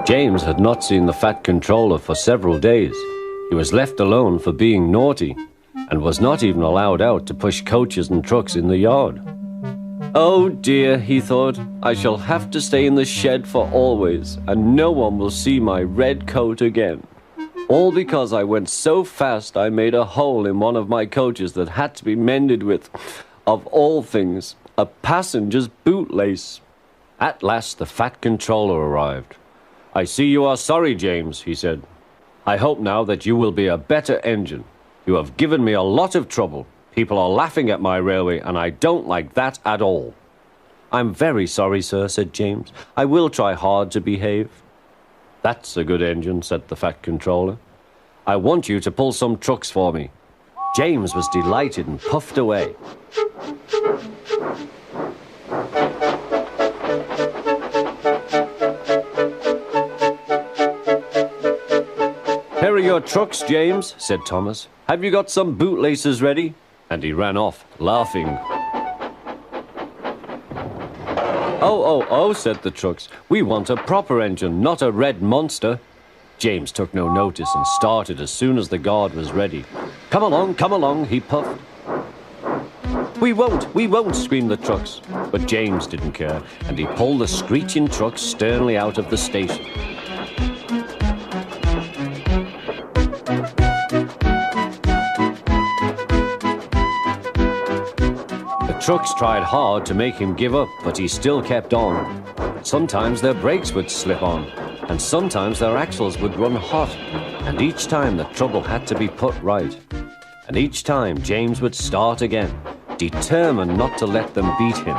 James had not seen the Fat Controller for several days. He was left alone for being naughty and was not even allowed out to push coaches and trucks in the yard. Oh dear, he thought, I shall have to stay in the shed for always, and no one will see my red coat again. All because I went so fast I made a hole in one of my coaches that had to be mended with, of all things, a passenger's bootlace. At last the Fat Controller arrived. I see you are sorry, James, he said. I hope now that you will be a better engine. You have given me a lot of trouble. People are laughing at my railway, and I don't like that at all. I'm very sorry, sir, said James. I will try hard to behave. That's a good engine, said the Fat Controller. I want you to pull some trucks for me. James was delighted and puffed away. Here are your trucks, James, said Thomas. Have you got some bootlaces ready? And he ran off, laughing. Oh, said the trucks. We want a proper engine, not a red monster. James took no notice and started as soon as the guard was ready. Come along, he puffed. We won't, screamed the trucks. But James didn't care, and he pulled the screeching trucks sternly out of the station. The trucks tried hard to make him give up, but he still kept on. Sometimes their brakes would slip on, and sometimes their axles would run hot, and each time the trouble had to be put right. And each time James would start again, determined not to let them beat him.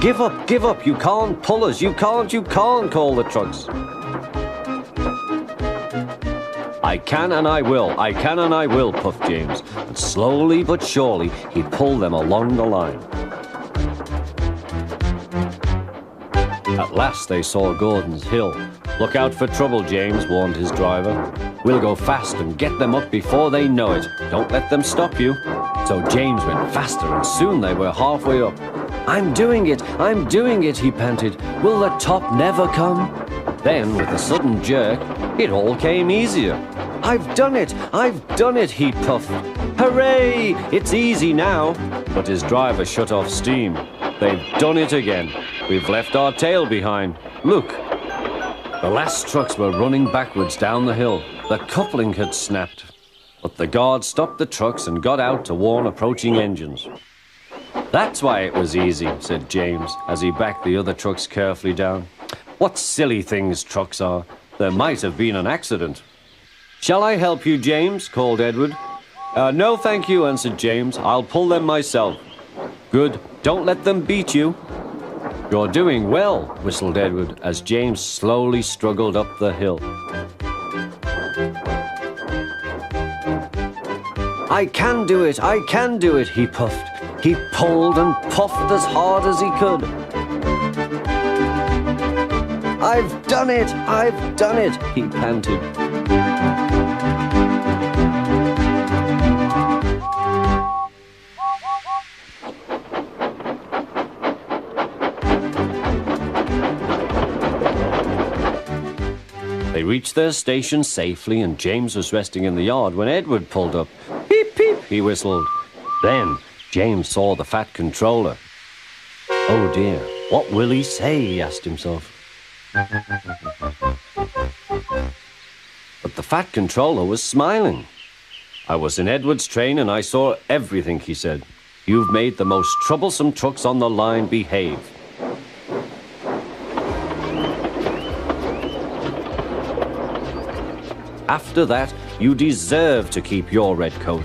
Give up, you can't pull us, you can't, called the trucks. I can and I will, puffed James, and slowly but surely he pulled them along the line. At last they saw Gordon's Hill. Look out for trouble, James, warned his driver. We'll go fast and get them up before they know it. Don't let them stop you. So James went faster, and soon they were halfway up. I'm doing it, he panted. Will the top never come? Then, with a sudden jerk, it all came easier. I've done it, he puffed. Hooray! It's easy now. But his driver shut off steam. They've done it again. We've left our tail behind. Look. The last trucks were running backwards down the hill. The coupling had snapped. But the guard stopped the trucks and got out to warn approaching engines. That's why it was easy, said James, as he backed the other trucks carefully down. What silly things trucks are. There might have been an accident. Shall I help you, James? Called Edward. No, thank you, answered James. I'll pull them myself. Good. Don't let them beat you. You're doing well, whistled Edward, as James slowly struggled up the hill. I can do it, he puffed. He pulled and puffed as hard as he could. I've done it, he panted. They reached their station safely, and James was resting in the yard when Edward pulled up. Peep, peep, he whistled. Then James saw the Fat Controller. Oh dear, what will he say, he asked himself. But the Fat Controller was smiling. I was in Edward's train and I saw everything, he said. You've made the most troublesome trucks on the line behave. After that, you deserve to keep your red coat.